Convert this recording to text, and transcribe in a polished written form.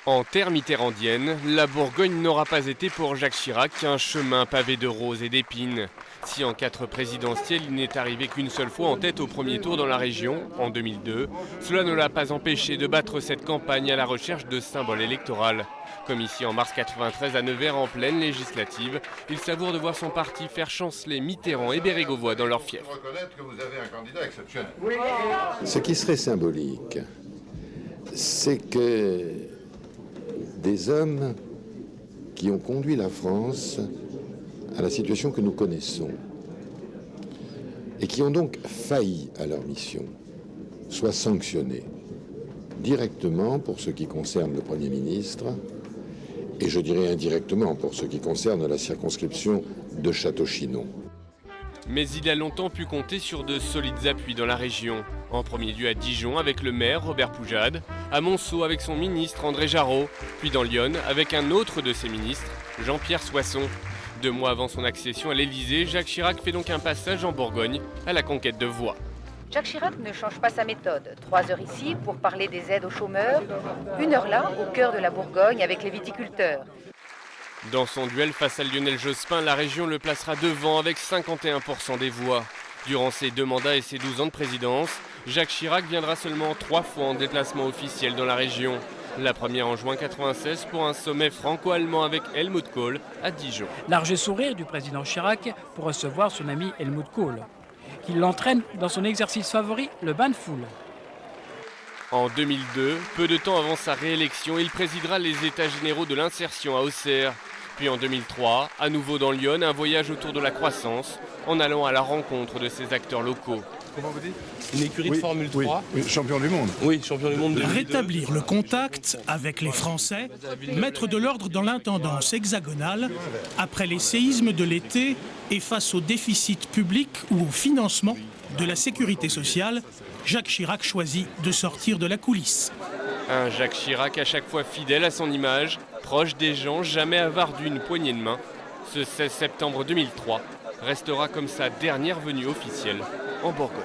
En terre mitterrandienne, la Bourgogne n'aura pas été pour Jacques Chirac un chemin pavé de roses et d'épines. Si en 4 présidentielles, il n'est arrivé qu'une seule fois en tête au premier tour dans la région, en 2002, cela ne l'a pas empêché de battre cette campagne à la recherche de symboles électoraux. Comme ici en mars 93 à Nevers en pleine législative, il savoure de voir son parti faire chanceler Mitterrand et Bérégovoy dans leur fief. Ce qui serait symbolique, c'est que des hommes qui ont conduit la France à la situation que nous connaissons et qui ont donc failli à leur mission soient sanctionnés directement pour ce qui concerne le Premier ministre et je dirais indirectement pour ce qui concerne la circonscription de Château-Chinon. Mais il a longtemps pu compter sur de solides appuis dans la région. En premier lieu à Dijon avec le maire Robert Poujade, à Monceau avec son ministre André Jarreau, puis dans l'Yonne avec un autre de ses ministres, Jean-Pierre Soisson. 2 mois avant son accession à l'Élysée, Jacques Chirac fait donc un passage en Bourgogne à la conquête de voix. Jacques Chirac ne change pas sa méthode. 3 heures ici pour parler des aides aux chômeurs, 1 heure là, au cœur de la Bourgogne avec les viticulteurs. Dans son duel face à Lionel Jospin, la région le placera devant avec 51% des voix. Durant ses 2 mandats et ses 12 ans de présidence, Jacques Chirac viendra seulement 3 fois en déplacement officiel dans la région. La première en juin 1996 pour un sommet franco-allemand avec Helmut Kohl à Dijon. Large sourire du président Chirac pour recevoir son ami Helmut Kohl, qui l'entraîne dans son exercice favori, le bain de foule. En 2002, peu de temps avant sa réélection, il présidera les États généraux de l'insertion à Auxerre. Puis en 2003, à nouveau dans l'Yonne, un voyage autour de la croissance, en allant à la rencontre de ces acteurs locaux. Comment vous dites ? Une écurie de Formule 3. Oui, champion du monde. Oui, champion du monde. De rétablir le contact avec les Français, mettre de l'ordre dans l'intendance hexagonale, après les séismes de l'été et face au déficit public ou au financement de la sécurité sociale, Jacques Chirac choisit de sortir de la coulisse. Un Jacques Chirac à chaque fois fidèle à son image, proche des gens, jamais avare d'une poignée de main. Ce 16 septembre 2003 restera comme sa dernière venue officielle en Bourgogne.